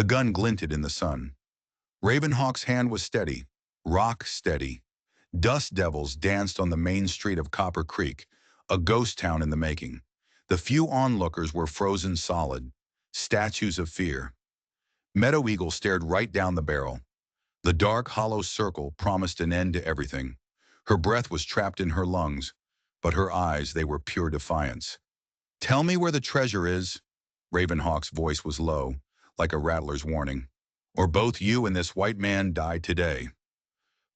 The gun glinted in the sun. Ravenhawk's hand was steady, rock steady. Dust devils danced on the main street of Copper Creek, a ghost town in the making. The few onlookers were frozen solid, statues of fear. Meadow Eagle stared right down the barrel. The dark, hollow circle promised an end to everything. Her breath was trapped in her lungs, but her eyes, they were pure defiance. "Tell me where the treasure is." Ravenhawk's voice was low, like a rattler's warning. "Or both you and this white man die today."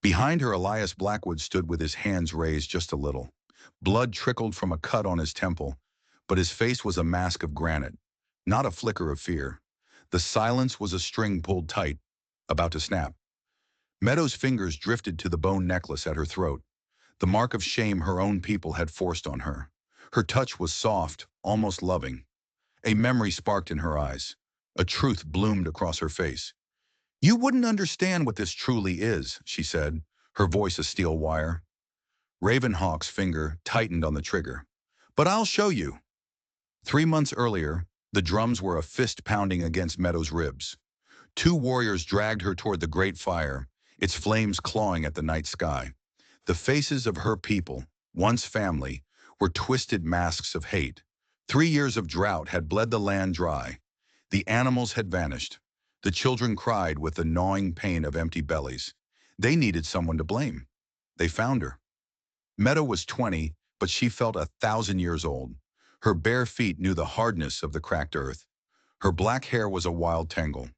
Behind her, Elias Blackwood stood with his hands raised just a little. Blood trickled from a cut on his temple, but his face was a mask of granite, not a flicker of fear. The silence was a string pulled tight, about to snap. Meadow's fingers drifted to the bone necklace at her throat, the mark of shame her own people had forced on her. Her touch was soft, almost loving. A memory sparked in her eyes. A truth bloomed across her face. "You wouldn't understand what this truly is," she said, her voice a steel wire. Ravenhawk's finger tightened on the trigger. "But I'll show you." 3 months earlier, the drums were a fist pounding against Meadow's ribs. Two warriors dragged her toward the great fire, its flames clawing at the night sky. The faces of her people, once family, were twisted masks of hate. 3 years of drought had bled the land dry. The animals had vanished. The children cried with the gnawing pain of empty bellies. They needed someone to blame. They found her. Meadow was 20, but she felt 1,000 years old. Her bare feet knew the hardness of the cracked earth. Her black hair was a wild tangle.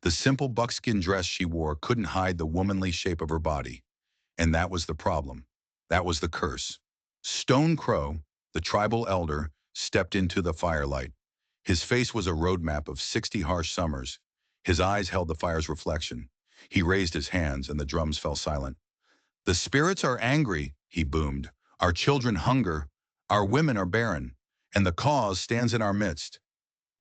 The simple buckskin dress she wore couldn't hide the womanly shape of her body. And that was the problem. That was the curse. Stone Crow, the tribal elder, stepped into the firelight. His face was a roadmap of 60 harsh summers. His eyes held the fire's reflection. He raised his hands and the drums fell silent. "The spirits are angry," he boomed. "Our children hunger. Our women are barren. And the cause stands in our midst."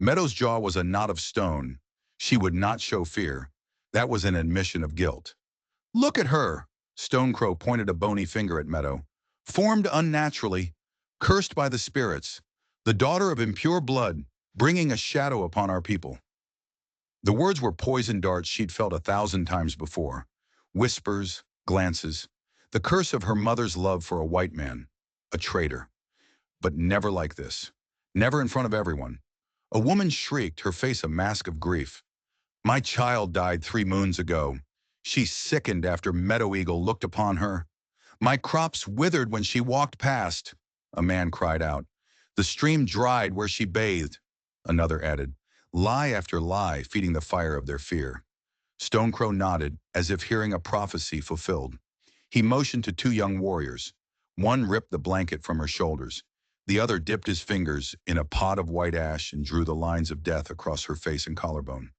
Meadow's jaw was a knot of stone. She would not show fear. That was an admission of guilt. "Look at her!" Stone Crow pointed a bony finger at Meadow. "Formed unnaturally, cursed by the spirits, the daughter of impure blood, bringing a shadow upon our people." The words were poison darts she'd felt 1,000 times before. Whispers, glances, the curse of her mother's love for a white man, a traitor. But never like this. Never in front of everyone. A woman shrieked, her face a mask of grief. "My child died 3 moons ago. She sickened after Meadow Eagle looked upon her. My crops withered when she walked past," a man cried out. "The stream dried where she bathed," another added. Lie after lie, feeding the fire of their fear. Stone Crow nodded, as if hearing a prophecy fulfilled. He motioned to 2 young warriors. One ripped the blanket from her shoulders. The other dipped his fingers in a pot of white ash and drew the lines of death across her face and collarbone.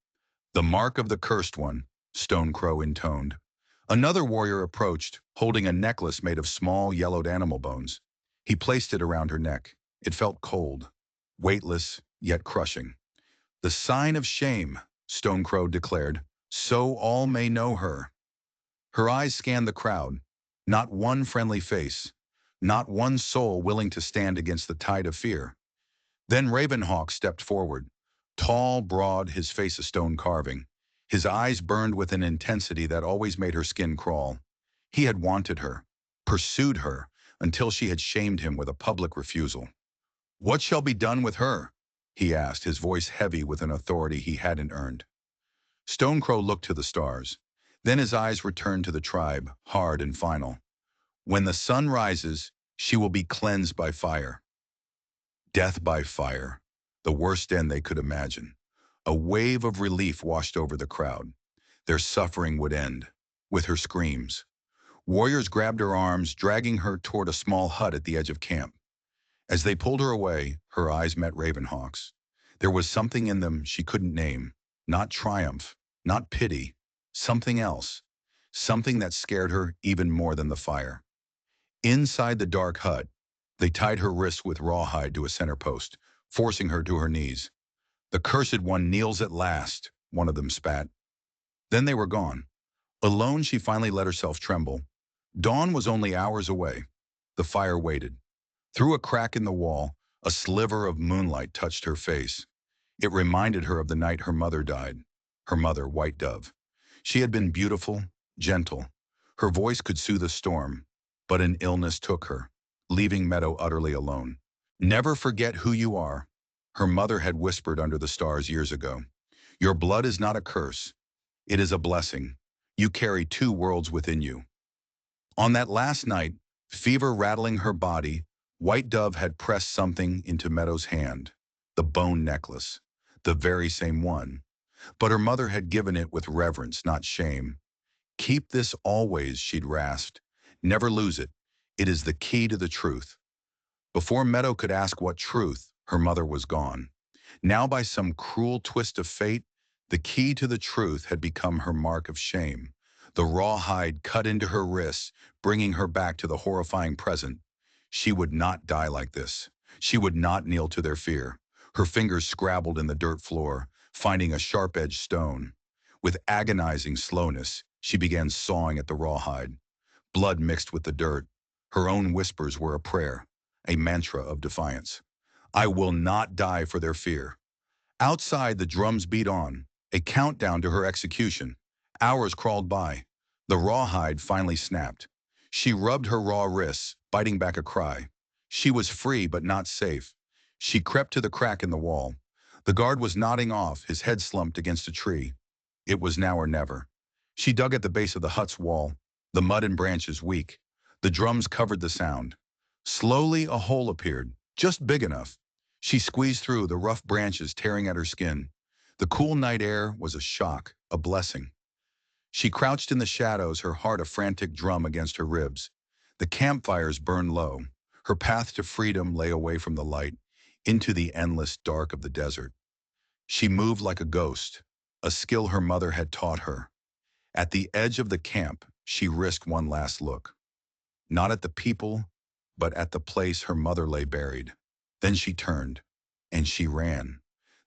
"The mark of the cursed one," Stone Crow intoned. Another warrior approached, holding a necklace made of small, yellowed animal bones. He placed it around her neck. It felt cold, weightless, yet crushing. "The sign of shame," Stone Crow declared, "so all may know her." Her eyes scanned the crowd. Not one friendly face. Not one soul willing to stand against the tide of fear. Then Ravenhawk stepped forward. Tall, broad, his face a stone carving. His eyes burned with an intensity that always made her skin crawl. He had wanted her, pursued her, until she had shamed him with a public refusal. "What shall be done with her?" he asked, his voice heavy with an authority he hadn't earned. Stone Crow looked to the stars. Then his eyes returned to the tribe, hard and final. "When the sun rises, she will be cleansed by fire." Death by fire, the worst end they could imagine. A wave of relief washed over the crowd. Their suffering would end, with her screams. Warriors grabbed her arms, dragging her toward a small hut at the edge of camp. As they pulled her away, her eyes met Ravenhawk's. There was something in them she couldn't name. Not triumph, not pity, something else. Something that scared her even more than the fire. Inside the dark hut, they tied her wrists with rawhide to a center post, forcing her to her knees. "The cursed one kneels at last," one of them spat. Then they were gone. Alone, she finally let herself tremble. Dawn was only hours away. The fire waited. Through a crack in the wall, a sliver of moonlight touched her face. It reminded her of the night her mother died. her mother, White Dove. She had been beautiful, gentle. Her voice could soothe a storm, but an illness took her, leaving Meadow utterly alone. Never forget who you are, her mother had whispered under the stars years ago. Your blood is not a curse. It is a blessing. You carry two worlds within you. On that last night, fever rattling her body, White Dove had pressed something into Meadow's hand, the bone necklace, the very same one. But her mother had given it with reverence, not shame. Keep this always, she'd rasped. Never lose it. It is the key to the truth. Before Meadow could ask what truth, her mother was gone. Now by some cruel twist of fate, the key to the truth had become her mark of shame. The raw hide cut into her wrists, bringing her back to the horrifying present. She would not die like this. She would not kneel to their fear. Her fingers scrabbled in the dirt floor, finding a sharp-edged stone. With agonizing slowness, she began sawing at the rawhide. Blood mixed with the dirt. Her own whispers were a prayer, a mantra of defiance. I will not die for their fear. Outside, the drums beat on, a countdown to her execution. Hours crawled by. The rawhide finally snapped. She rubbed her raw wrists, biting back a cry. She was free but not safe. She crept to the crack in the wall. The guard was nodding off, his head slumped against a tree. It was now or never. She dug at the base of the hut's wall, the mud and branches weak. The drums covered the sound. Slowly a hole appeared, just big enough. She squeezed through, the rough branches tearing at her skin. The cool night air was a shock, a blessing. She crouched in the shadows, her heart a frantic drum against her ribs. The campfires burned low. Her path to freedom lay away from the light, into the endless dark of the desert. She moved like a ghost, a skill her mother had taught her. At the edge of the camp, she risked one last look. Not at the people, but at the place her mother lay buried. Then she turned, and she ran.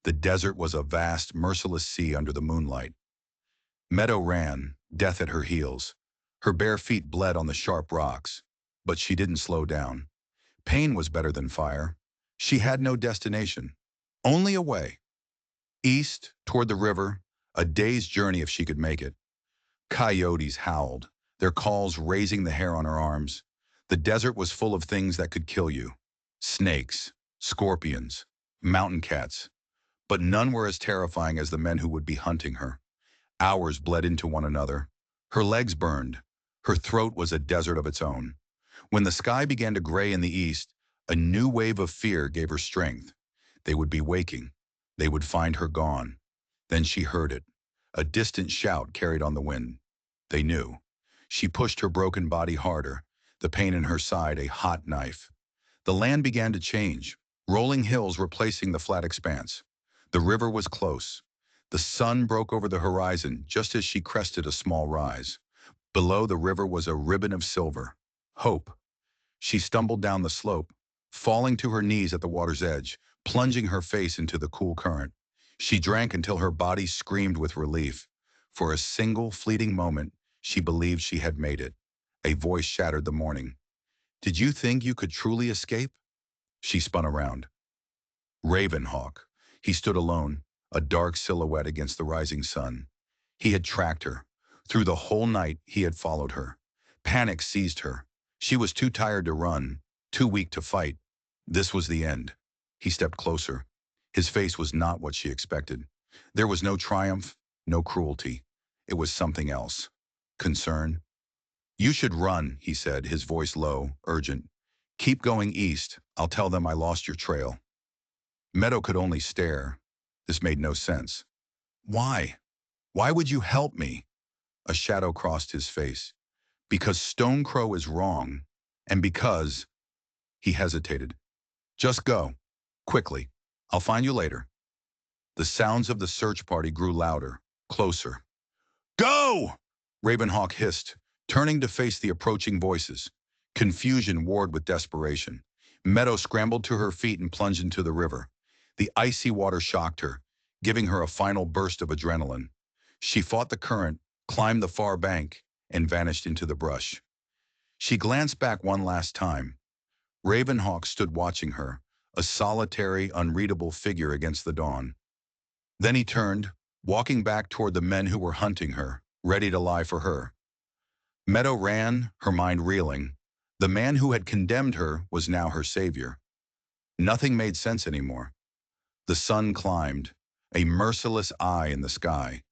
The desert was a vast, merciless sea under the moonlight. Meadow ran, death at her heels. Her bare feet bled on the sharp rocks, but she didn't slow down. Pain was better than fire. She had no destination, only a way. East, toward the river, a day's journey if she could make it. Coyotes howled, their calls raising the hair on her arms. The desert was full of things that could kill you. Snakes, scorpions, mountain cats. But none were as terrifying as the men who would be hunting her. Hours bled into one another. Her legs burned. Her throat was a desert of its own. When the sky began to gray in the east, a new wave of fear gave her strength. They would be waking. They would find her gone. Then she heard it. A distant shout carried on the wind. They knew. She pushed her broken body harder, the pain in her side a hot knife. The land began to change, rolling hills replacing the flat expanse. The river was close. The sun broke over the horizon just as she crested a small rise. Below the river was a ribbon of silver. Hope. She stumbled down the slope, falling to her knees at the water's edge, plunging her face into the cool current. She drank until her body screamed with relief. For a single fleeting moment, she believed she had made it. A voice shattered the morning. Did you think you could truly escape? She spun around. Ravenhawk. He stood alone, a dark silhouette against the rising sun. He had tracked her. Through the whole night, he had followed her. Panic seized her. She was too tired to run, too weak to fight. This was the end. He stepped closer. His face was not what she expected. There was no triumph, no cruelty. It was something else. Concern. You should run, he said, his voice low, urgent. Keep going east. I'll tell them I lost your trail. Meadow could only stare. This made no sense. Why? Why would you help me? A shadow crossed his face. Because Stone Crow is wrong, and because... He hesitated. Just go. Quickly. I'll find you later. The sounds of the search party grew louder, closer. Go! Ravenhawk hissed, turning to face the approaching voices. Confusion warred with desperation. Meadow scrambled to her feet and plunged into the river. The icy water shocked her, giving her a final burst of adrenaline. She fought the current, climbed the far bank, and vanished into the brush. She glanced back one last time. Ravenhawk stood watching her, a solitary, unreadable figure against the dawn. Then he turned, walking back toward the men who were hunting her, ready to lie for her. Meadow ran, her mind reeling. The man who had condemned her was now her savior. Nothing made sense anymore. The sun climbed, a merciless eye in the sky.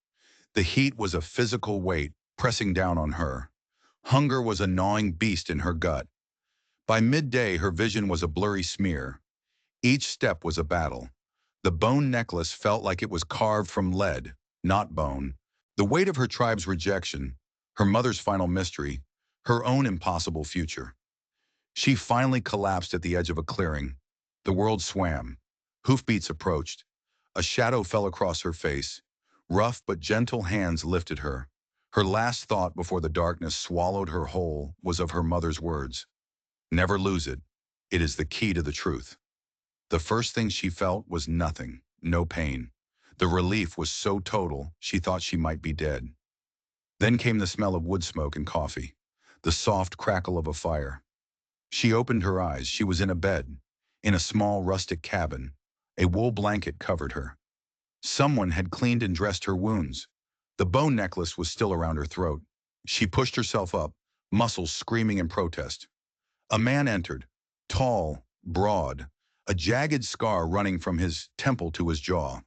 The heat was a physical weight pressing down on her. Hunger was a gnawing beast in her gut. By midday, her vision was a blurry smear. Each step was a battle. The bone necklace felt like it was carved from lead, not bone. The weight of her tribe's rejection, her mother's final mystery, her own impossible future. She finally collapsed at the edge of a clearing. The world swam. Hoofbeats approached. A shadow fell across her face. Rough but gentle hands lifted her. Her last thought before the darkness swallowed her whole was of her mother's words. Never lose it. It is the key to the truth. The first thing she felt was nothing, no pain. The relief was so total, she thought she might be dead. Then came the smell of wood smoke and coffee, the soft crackle of a fire. She opened her eyes. She was in a bed, in a small rustic cabin. A wool blanket covered her. Someone had cleaned and dressed her wounds. The bone necklace was still around her throat. She pushed herself up, muscles screaming in protest. A man entered, tall, broad, a jagged scar running from his temple to his jaw.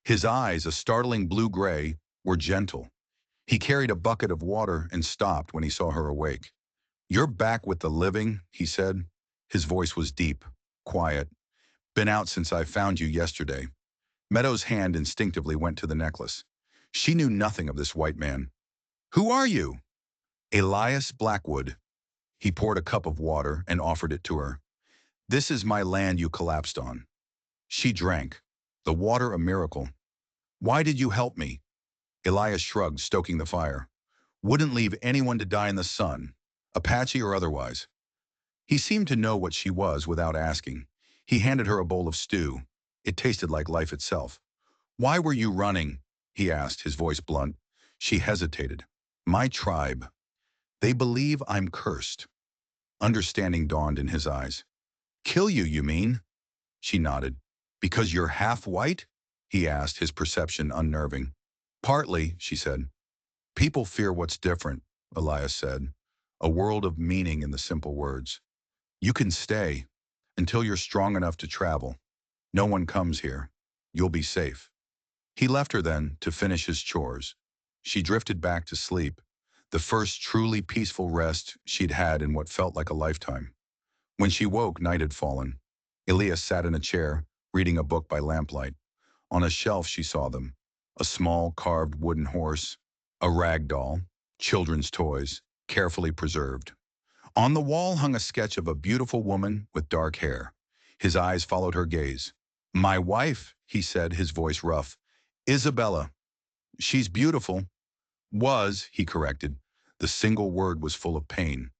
His eyes, a startling blue-gray, were gentle. He carried a bucket of water and stopped when he saw her awake. "You're back with the living," he said. His voice was deep, quiet. "Been out since I found you yesterday." Meadow's hand instinctively went to the necklace. She knew nothing of this white man. "Who are you?" "Elias Blackwood." He poured a cup of water and offered it to her. "This is my land you collapsed on." She drank. The water a miracle. "Why did you help me?" Elias shrugged, stoking the fire. "Wouldn't leave anyone to die in the sun, Apache or otherwise." He seemed to know what she was without asking. He handed her a bowl of stew. It tasted like life itself. "Why were you running?" he asked, his voice blunt. She hesitated. "My tribe. They believe I'm cursed." Understanding dawned in his eyes. "Kill you, you mean?" She nodded. "Because you're half white?" he asked, his perception unnerving. "Partly," she said. "People fear what's different," Elias said. A world of meaning in the simple words. "You can stay until you're strong enough to travel. No one comes here. You'll be safe." He left her then to finish his chores. She drifted back to sleep, the first truly peaceful rest she'd had in what felt like a lifetime. When she woke, night had fallen. Elias sat in a chair, reading a book by lamplight. On a shelf she saw them. A small carved wooden horse, a rag doll, children's toys, carefully preserved. On the wall hung a sketch of a beautiful woman with dark hair. His eyes followed her gaze. "My wife," he said, his voice rough. "Isabella. She's beautiful." "Was," he corrected. The single word was full of pain.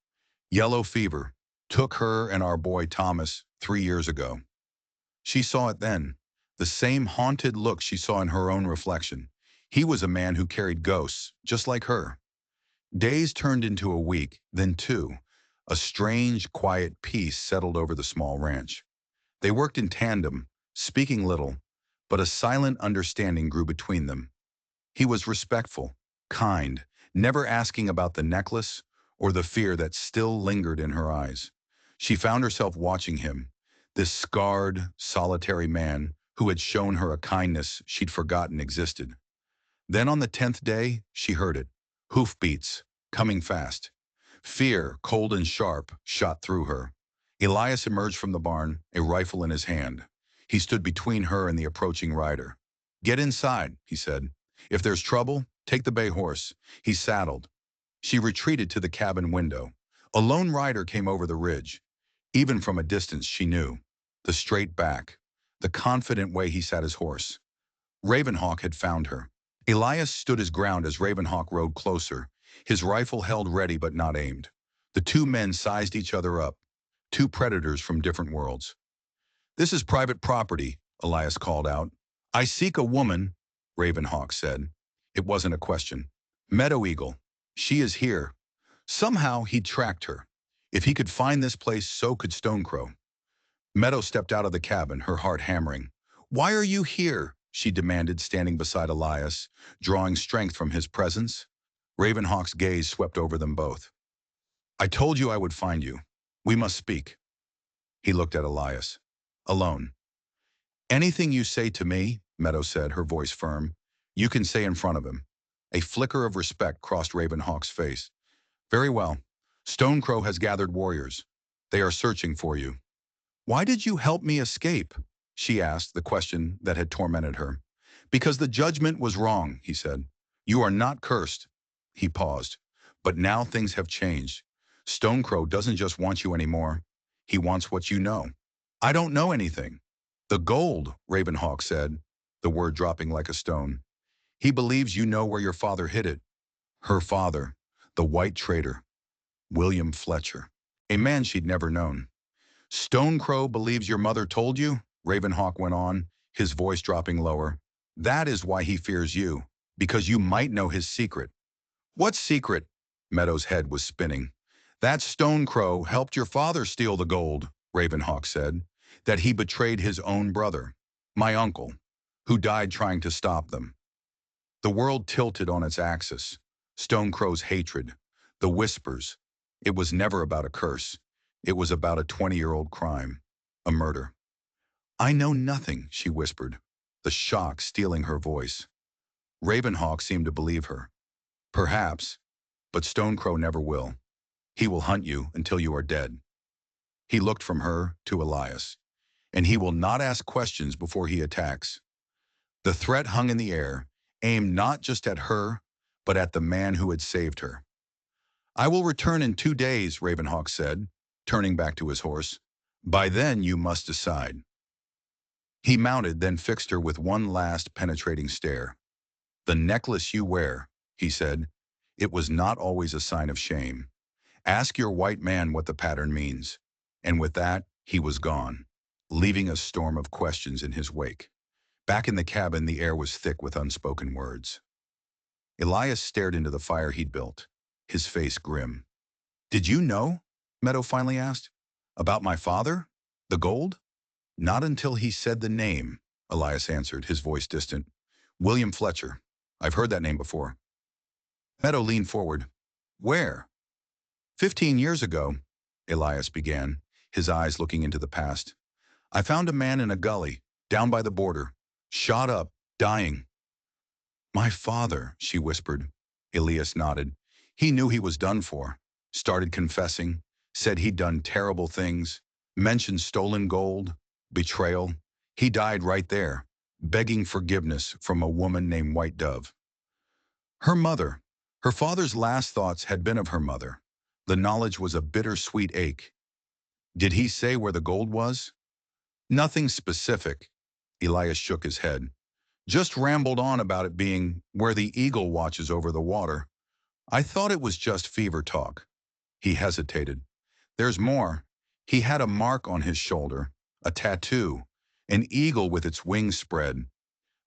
"Yellow fever. Took her and our boy Thomas 3 years ago." She saw it then. The same haunted look she saw in her own reflection. He was a man who carried ghosts, just like her. Days turned into a week, then two. A strange, quiet peace settled over the small ranch. They worked in tandem, speaking little, but a silent understanding grew between them. He was respectful, kind, never asking about the necklace or the fear that still lingered in her eyes. She found herself watching him, this scarred, solitary man who had shown her a kindness she'd forgotten existed. Then on the 10th day, she heard it. Hoofbeats, coming fast. Fear, cold and sharp, shot through her. Elias emerged from the barn, a rifle in his hand. He stood between her and the approaching rider. "Get inside," he said. "If there's trouble, take the bay horse." He saddled. She retreated to the cabin window. A lone rider came over the ridge. Even from a distance she knew. The straight back, the confident way he sat his horse. Ravenhawk had found her. Elias stood his ground as Ravenhawk rode closer, his rifle held ready but not aimed. The two men sized each other up, two predators from different worlds. "This is private property," Elias called out. "I seek a woman," Ravenhawk said. It wasn't a question. "Meadow Eagle. She is here." Somehow he'd tracked her. If he could find this place, so could Stonecrow. Meadow stepped out of the cabin, her heart hammering. "Why are you here?" she demanded, standing beside Elias, drawing strength from his presence. Ravenhawk's gaze swept over them both. I told you I would find you. We must speak. He looked at Elias. Alone. Anything you say to me, Meadow said, her voice firm, you can say in front of him. A flicker of respect crossed Ravenhawk's face. Very well. Stonecrow has gathered warriors. They are searching for you. Why did you help me escape? She asked, the question that had tormented her. Because the judgment was wrong, he said. You are not cursed. He paused. But now things have changed. Stonecrow doesn't just want you anymore. He wants what you know. I don't know anything. The gold, Ravenhawk said, the word dropping like a stone. He believes you know where your father hid it. Her father, the white traitor, William Fletcher, a man she'd never known. Stonecrow believes your mother told you, Ravenhawk went on, his voice dropping lower. That is why he fears you, because you might know his secret. What secret? Meadow's head was spinning. That Stonecrow helped your father steal the gold, Ravenhawk said. That he betrayed his own brother, my uncle, who died trying to stop them. The world tilted on its axis. Stonecrow's hatred, the whispers. It was never about a curse. It was about a 20-year-old crime, a murder. I know nothing, she whispered, the shock stealing her voice. Ravenhawk seemed to believe her. Perhaps, but Stonecrow never will. He will hunt you until you are dead. He looked from her to Elias, and he will not ask questions before he attacks. The threat hung in the air, aimed not just at her, but at the man who had saved her. I will return in 2 days, Ravenhawk said, turning back to his horse. By then you must decide. He mounted, then fixed her with one last penetrating stare. The necklace you wear, he said, it was not always a sign of shame. Ask your white man what the pattern means. And with that, he was gone, leaving a storm of questions in his wake. Back in the cabin, the air was thick with unspoken words. Elias stared into the fire he'd built, his face grim. Did you know? Meadow finally asked. About my father? The gold? Not until he said the name, Elias answered, his voice distant. William Fletcher. I've heard that name before. Meadow leaned forward. Where? 15 years ago, Elias began, his eyes looking into the past. I found a man in a gully, down by the border, shot up, dying. My father, she whispered. Elias nodded. He knew he was done for. Started confessing, said he'd done terrible things, mentioned stolen gold, betrayal. He died right there, begging forgiveness from a woman named White Dove. Her mother. Her father's last thoughts had been of her mother. The knowledge was a bittersweet ache. Did he say where the gold was? Nothing specific. Elias shook his head. Just rambled on about it being where the eagle watches over the water. I thought it was just fever talk. He hesitated. There's more. He had a mark on his shoulder, a tattoo, an eagle with its wings spread.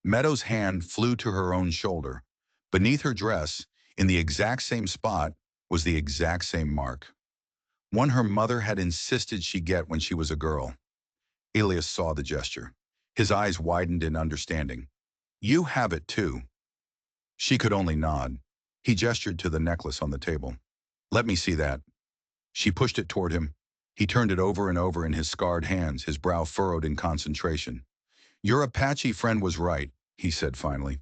Meadow's hand flew to her own shoulder. Beneath her dress, in the exact same spot, was the exact same mark. One her mother had insisted she get when she was a girl. Elias saw the gesture. His eyes widened in understanding. You have it too. She could only nod. He gestured to the necklace on the table. Let me see that. She pushed it toward him. He turned it over and over in his scarred hands, his brow furrowed in concentration. Your Apache friend was right, he said finally.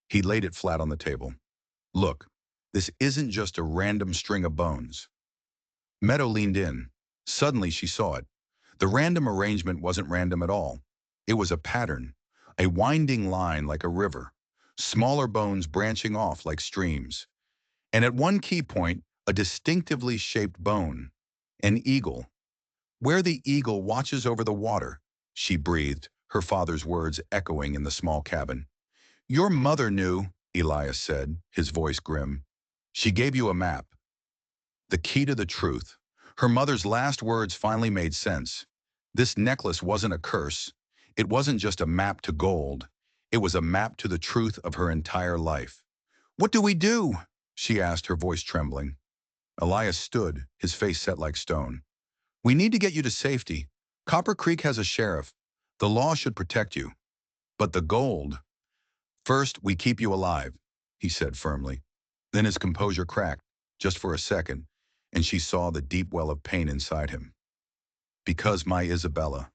He laid it flat on the table. Look, this isn't just a random string of bones. Meadow leaned in. Suddenly she saw it. The random arrangement wasn't random at all. It was a pattern, a winding line like a river, smaller bones branching off like streams. And at one key point, a distinctively shaped bone, an eagle. Where the eagle watches over the water, she breathed, her father's words echoing in the small cabin. Your mother knew, Elias said, his voice grim. She gave you a map. The key to the truth. Her mother's last words finally made sense. This necklace wasn't a curse. It wasn't just a map to gold. It was a map to the truth of her entire life. What do we do? She asked, her voice trembling. Elias stood, his face set like stone. We need to get you to safety. Copper Creek has a sheriff. The law should protect you. But the gold, First, we keep you alive, he said firmly. Then his composure cracked, just for a second, and she saw the deep well of pain inside him. Because my Isabella,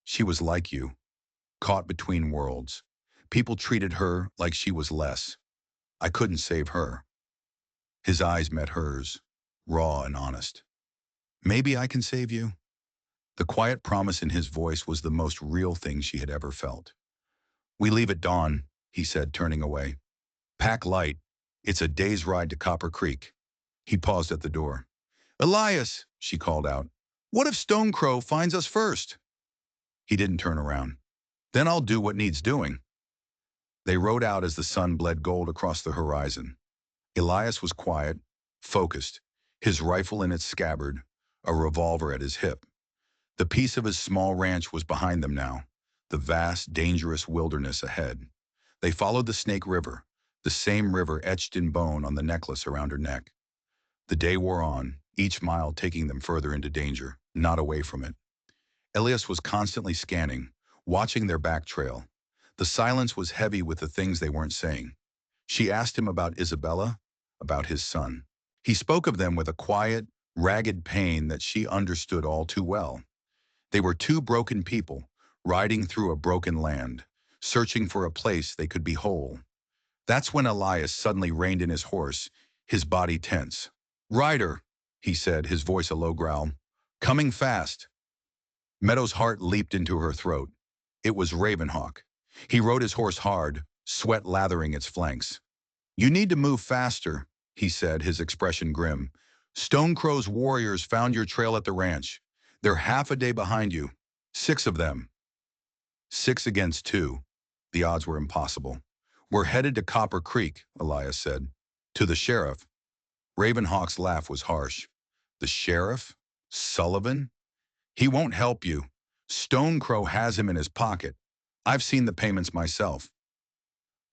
she was like you, caught between worlds. People treated her like she was less. I couldn't save her. His eyes met hers, raw and honest. Maybe I can save you? The quiet promise in his voice was the most real thing she had ever felt. We leave at dawn, he said, turning away. Pack light. It's a day's ride to Copper Creek. He paused at the door. Elias, she called out. What if Stone Crow finds us first? He didn't turn around. Then I'll do what needs doing. They rode out as the sun bled gold across the horizon. Elias was quiet, focused, his rifle in its scabbard, a revolver at his hip. The piece of his small ranch was behind them now, the vast, dangerous wilderness ahead. They followed the Snake River, the same river etched in bone on the necklace around her neck. The day wore on, each mile taking them further into danger, not away from it. Elias was constantly scanning, watching their back trail. The silence was heavy with the things they weren't saying. She asked him about Isabella, about his son. He spoke of them with a quiet, ragged pain that she understood all too well. They were two broken people, riding through a broken land, searching for a place they could be whole. That's when Elias suddenly reined in his horse, his body tense. Rider, he said, his voice a low growl. Coming fast. Meadow's heart leaped into her throat. It was Ravenhawk. He rode his horse hard, sweat lathering its flanks. You need to move faster, he said, his expression grim. Stone Crow's warriors found your trail at the ranch. They're half a day behind you. 6 of them. 6 against 2. The odds were impossible. We're headed to Copper Creek, Elias said. To the sheriff. Ravenhawk's laugh was harsh. The sheriff? Sullivan? He won't help you. Stone Crow has him in his pocket. I've seen the payments myself.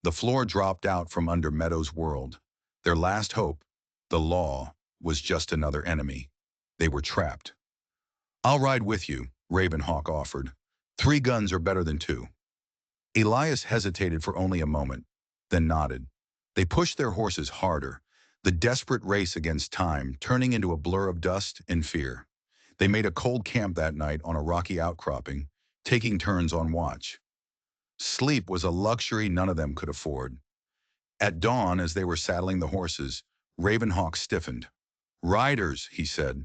The floor dropped out from under Meadow's world. Their last hope, the law, was just another enemy. They were trapped. I'll ride with you, Ravenhawk offered. 3 guns are better than 2. Elias hesitated for only a moment, then nodded. They pushed their horses harder, the desperate race against time turning into a blur of dust and fear. They made a cold camp that night on a rocky outcropping, taking turns on watch. Sleep was a luxury none of them could afford. At dawn, as they were saddling the horses, Ravenhawk stiffened. Riders, he said.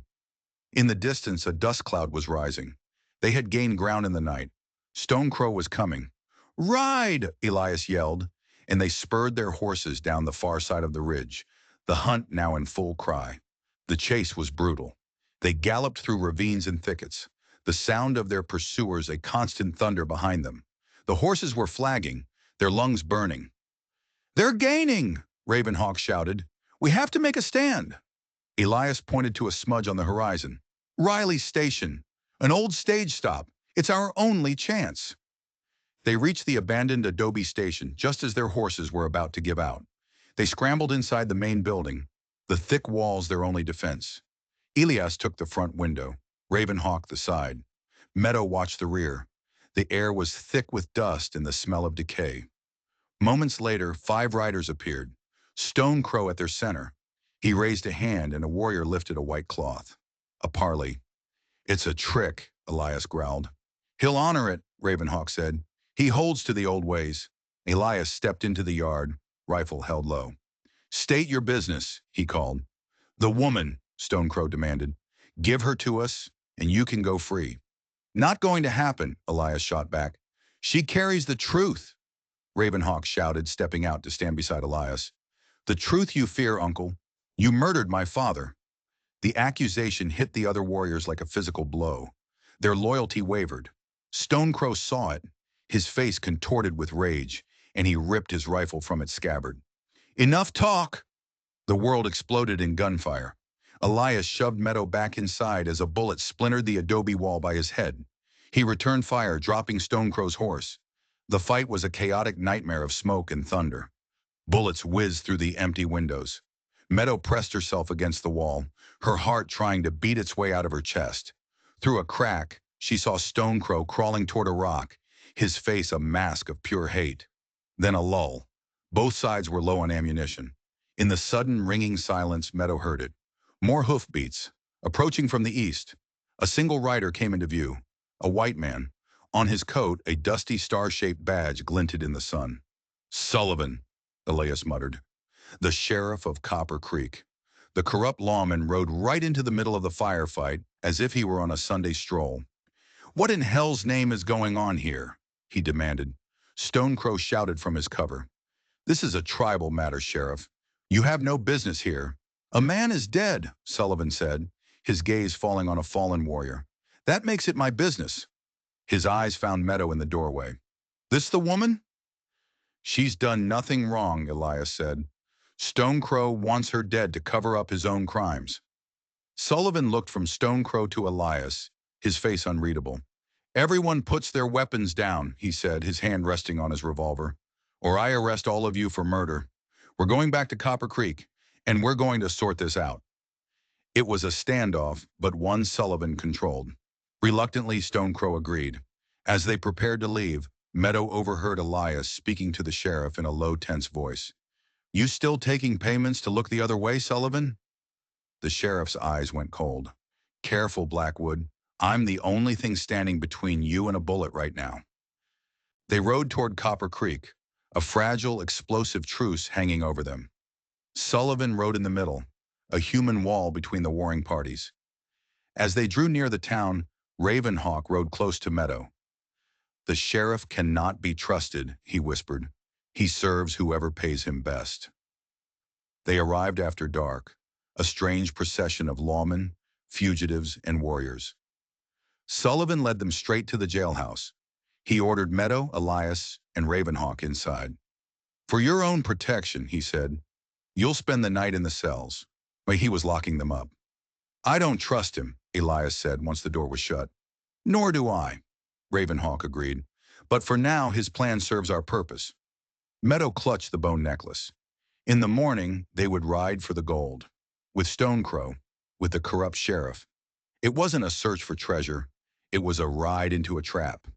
In the distance, a dust cloud was rising. They had gained ground in the night. Stone Crow was coming. Ride, Elias yelled, and they spurred their horses down the far side of the ridge, the hunt now in full cry. The chase was brutal. They galloped through ravines and thickets, the sound of their pursuers a constant thunder behind them. The horses were flagging, their lungs burning. They're gaining, Ravenhawk shouted. We have to make a stand. Elias pointed to a smudge on the horizon. Riley's Station, an old stage stop. It's our only chance. They reached the abandoned adobe station just as their horses were about to give out. They scrambled inside the main building, the thick walls their only defense. Elias took the front window, Ravenhawk the side. Meadow watched the rear. The air was thick with dust and the smell of decay. Moments later, 5 riders appeared, Stone Crow at their center. He raised a hand and a warrior lifted a white cloth. A parley. It's a trick, Elias growled. He'll honor it, Ravenhawk said. He holds to the old ways. Elias stepped into the yard, rifle held low. State your business, he called. The woman, Stone Crow demanded. Give her to us, and you can go free. Not going to happen, Elias shot back. She carries the truth, Ravenhawk shouted, stepping out to stand beside Elias. The truth you fear, uncle. You murdered my father. The accusation hit the other warriors like a physical blow. Their loyalty wavered. Stone Crow saw it, his face contorted with rage, and he ripped his rifle from its scabbard. Enough talk! The world exploded in gunfire. Elias shoved Meadow back inside as a bullet splintered the adobe wall by his head. He returned fire, dropping Stone Crow's horse. The fight was a chaotic nightmare of smoke and thunder. Bullets whizzed through the empty windows. Meadow pressed herself against the wall, her heart trying to beat its way out of her chest. Through a crack, she saw Stone Crow crawling toward a rock, his face a mask of pure hate. Then a lull. Both sides were low on ammunition. In the sudden ringing silence, Meadow heard it. More hoofbeats. Approaching from the east. A single rider came into view. A white man. On his coat, a dusty star-shaped badge glinted in the sun. Sullivan, Elias muttered. The sheriff of Copper Creek. The corrupt lawman rode right into the middle of the firefight as if he were on a Sunday stroll. "What in hell's name is going on here?" he demanded. Stonecrow shouted from his cover. "This is a tribal matter, Sheriff. You have no business here." "A man is dead," Sullivan said, his gaze falling on a fallen warrior. "That makes it my business." His eyes found Meadow in the doorway. "This the woman?" "She's done nothing wrong," Elias said. "Stonecrow wants her dead to cover up his own crimes." Sullivan looked from Stonecrow to Elias, his face unreadable. "Everyone puts their weapons down," he said, his hand resting on his revolver, "or I arrest all of you for murder. We're going back to Copper Creek, and we're going to sort this out." It was a standoff, but one Sullivan controlled. Reluctantly, Stonecrow agreed. As they prepared to leave, Meadow overheard Elias speaking to the sheriff in a low, tense voice. "You still taking payments to look the other way, Sullivan?" The sheriff's eyes went cold. "Careful, Blackwood. I'm the only thing standing between you and a bullet right now." They rode toward Copper Creek, a fragile, explosive truce hanging over them. Sullivan rode in the middle, a human wall between the warring parties. As they drew near the town, Ravenhawk rode close to Meadow. "The sheriff cannot be trusted," he whispered. "He serves whoever pays him best." They arrived after dark, a strange procession of lawmen, fugitives, and warriors. Sullivan led them straight to the jailhouse. He ordered Meadow, Elias, and Ravenhawk inside. "For your own protection," he said, "you'll spend the night in the cells." But he was locking them up. "I don't trust him," Elias said once the door was shut. "Nor do I," Ravenhawk agreed. "But for now, his plan serves our purpose." Meadow clutched the bone necklace. In the morning, they would ride for the gold. With Stonecrow, with the corrupt sheriff. It wasn't a search for treasure. It was a ride into a trap.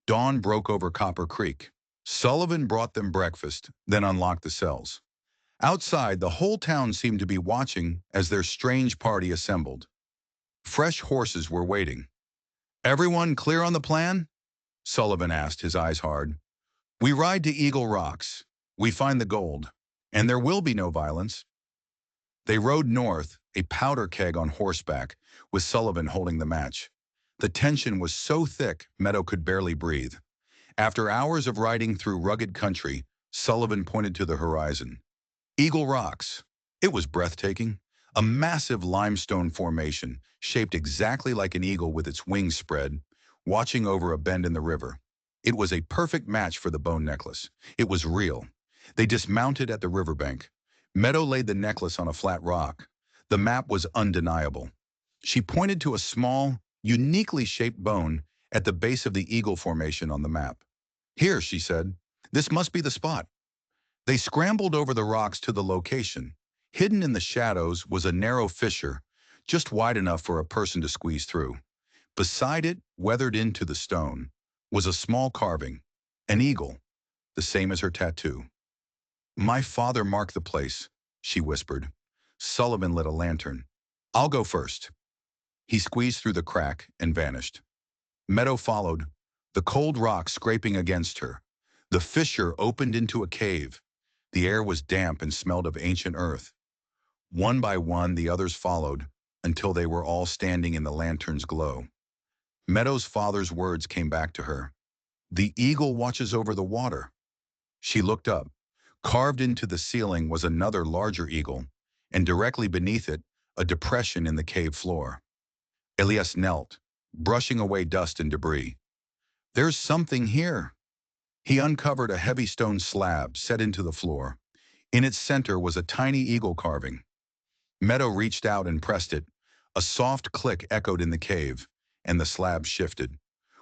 Dawn broke over Copper Creek. Sullivan brought them breakfast, then unlocked the cells. Outside, the whole town seemed to be watching as their strange party assembled. Fresh horses were waiting. "Everyone clear on the plan?" Sullivan asked, his eyes hard. "We ride to Eagle Rocks. We find the gold. And there will be no violence." They rode north, a powder keg on horseback, with Sullivan holding the match. The tension was so thick, Meadow could barely breathe. After hours of riding through rugged country, Sullivan pointed to the horizon. Eagle Rocks. It was breathtaking. A massive limestone formation, shaped exactly like an eagle with its wings spread, watching over a bend in the river. It was a perfect match for the bone necklace. It was real. They dismounted at the riverbank. Meadow laid the necklace on a flat rock. The map was undeniable. She pointed to a small, uniquely shaped bone at the base of the eagle formation on the map. "Here," she said. "This must be the spot." They scrambled over the rocks to the location. Hidden in the shadows was a narrow fissure, just wide enough for a person to squeeze through. Beside it, weathered into the stone, was a small carving, an eagle, the same as her tattoo. "My father marked the place," she whispered. Sullivan lit a lantern. "I'll go first." He squeezed through the crack and vanished. Meadow followed, the cold rock scraping against her. The fissure opened into a cave. The air was damp and smelled of ancient earth. One by one, the others followed, until they were all standing in the lantern's glow. Meadow's father's words came back to her. "The eagle watches over the water." She looked up. Carved into the ceiling was another larger eagle, and directly beneath it, a depression in the cave floor. Elias knelt, brushing away dust and debris. "There's something here." He uncovered a heavy stone slab set into the floor. In its center was a tiny eagle carving. Meadow reached out and pressed it. A soft click echoed in the cave, and the slab shifted.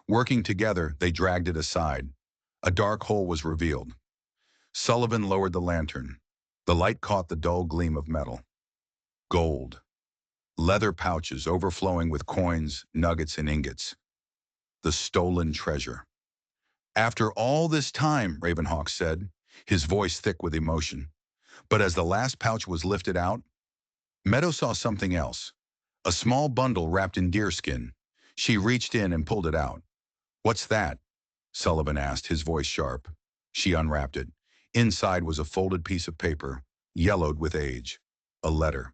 Working together, they dragged it aside. A dark hole was revealed. Sullivan lowered the lantern. The light caught the dull gleam of metal. Gold. Leather pouches overflowing with coins, nuggets, and ingots. The stolen treasure. After all this time, Ravenhawk said, his voice thick with emotion. But as the last pouch was lifted out, Meadow saw something else. A small bundle wrapped in deerskin. She reached in and pulled it out. "What's that?" Sullivan asked, his voice sharp. She unwrapped it. Inside was a folded piece of paper, yellowed with age. A letter.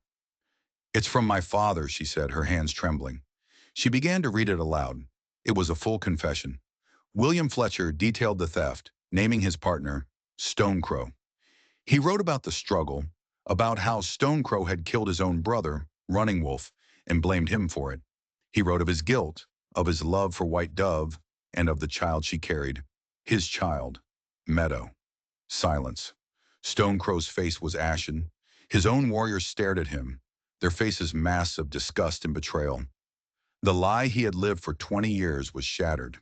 "It's from my father," she said, her hands trembling. She began to read it aloud. It was a full confession. William Fletcher detailed the theft, naming his partner Stonecrow. He wrote about the struggle, about how Stonecrow had killed his own brother, Running Wolf, and blamed him for it. He wrote of his guilt, of his love for White Dove, and of the child she carried. His child, Meadow. Silence. Stonecrow's face was ashen. His own warriors stared at him, their faces masks of disgust and betrayal. The lie he had lived for 20 years was shattered.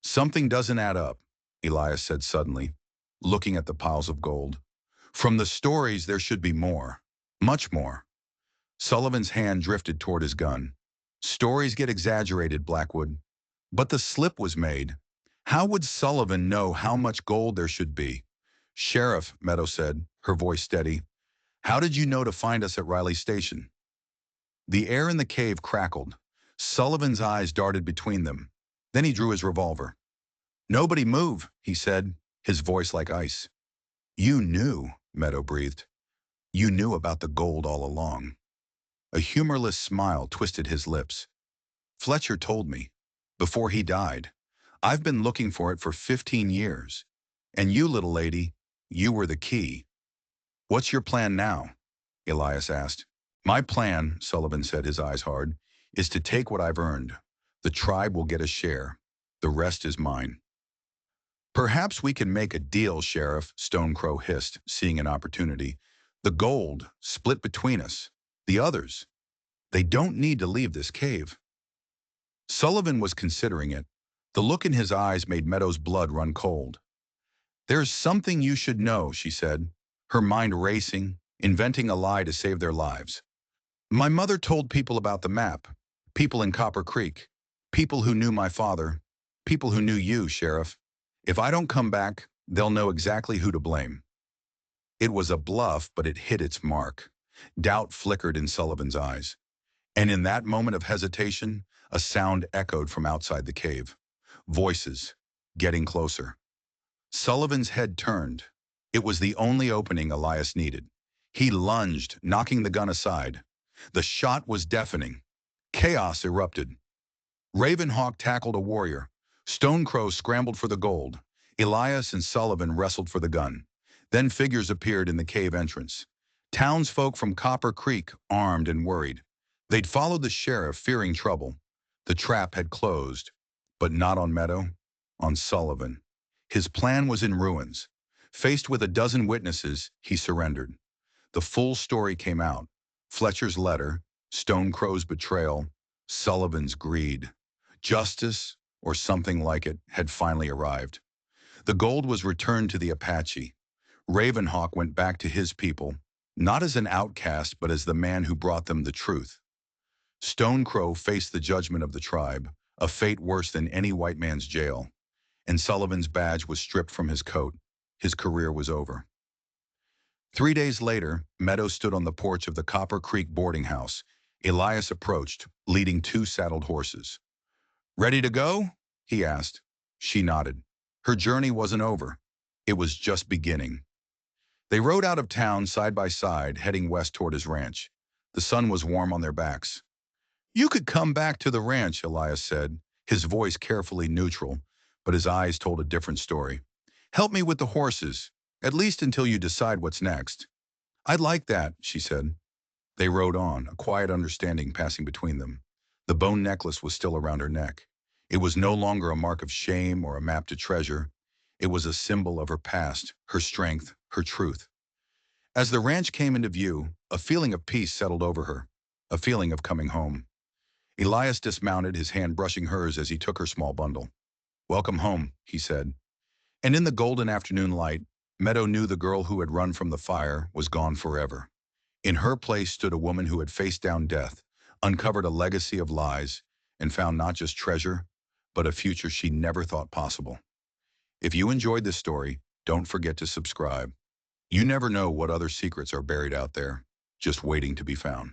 "Something doesn't add up," Elias said suddenly, looking at the piles of gold. "From the stories, there should be more. Much more." Sullivan's hand drifted toward his gun. "Stories get exaggerated, Blackwood. But the slip was made. How would Sullivan know how much gold there should be?" "Sheriff," Meadow said, her voice steady, "how did you know to find us at Riley Station?" The air in the cave crackled. Sullivan's eyes darted between them. Then he drew his revolver. "Nobody move," he said, his voice like ice. "You knew," Meadow breathed. "You knew about the gold all along." A humorless smile twisted his lips. "Fletcher told me. Before he died. I've been looking for it for 15 years. And you, little lady, you were the key." "What's your plan now?" Elias asked. "My plan," Sullivan said, his eyes hard, "is to take what I've earned. The tribe will get a share. The rest is mine." "Perhaps we can make a deal, Sheriff," Stonecrow hissed, seeing an opportunity. "The gold, split between us. The others, they don't need to leave this cave." Sullivan was considering it. The look in his eyes made Meadow's blood run cold. "There's something you should know," she said, her mind racing, inventing a lie to save their lives. "My mother told people about the map, people in Copper Creek, people who knew my father, people who knew you, Sheriff. If I don't come back, they'll know exactly who to blame." It was a bluff, but it hit its mark. Doubt flickered in Sullivan's eyes. And in that moment of hesitation, a sound echoed from outside the cave. Voices, getting closer. Sullivan's head turned. It was the only opening Elias needed. He lunged, knocking the gun aside. The shot was deafening. Chaos erupted. Ravenhawk tackled a warrior. Stonecrow scrambled for the gold. Elias and Sullivan wrestled for the gun. Then figures appeared in the cave entrance. Townsfolk from Copper Creek, armed and worried. They'd followed the sheriff, fearing trouble. The trap had closed, but not on Meadow, on Sullivan. His plan was in ruins. Faced with a dozen witnesses, he surrendered. The full story came out. Fletcher's letter, Stonecrow's betrayal, Sullivan's greed. Justice, or something like it, had finally arrived. The gold was returned to the Apache. Ravenhawk went back to his people, not as an outcast, but as the man who brought them the truth. Stonecrow faced the judgment of the tribe, a fate worse than any white man's jail. And Sullivan's badge was stripped from his coat. His career was over. 3 days later, Meadow stood on the porch of the Copper Creek boarding house. Elias approached, leading 2 saddled horses. "Ready to go?" he asked. She nodded. Her journey wasn't over. It was just beginning. They rode out of town side by side, heading west toward his ranch. The sun was warm on their backs. "You could come back to the ranch," Elias said, his voice carefully neutral, but his eyes told a different story. "Help me with the horses, at least until you decide what's next." "I'd like that," she said. They rode on, a quiet understanding passing between them. The bone necklace was still around her neck. It was no longer a mark of shame or a map to treasure. It was a symbol of her past, her strength, her truth. As the ranch came into view, a feeling of peace settled over her, a feeling of coming home. Elias dismounted, his hand brushing hers as he took her small bundle. "Welcome home," he said. And in the golden afternoon light, Meadow knew the girl who had run from the fire was gone forever. In her place stood a woman who had faced down death, uncovered a legacy of lies, and found not just treasure, but a future she never thought possible. If you enjoyed this story, don't forget to subscribe. You never know what other secrets are buried out there, just waiting to be found.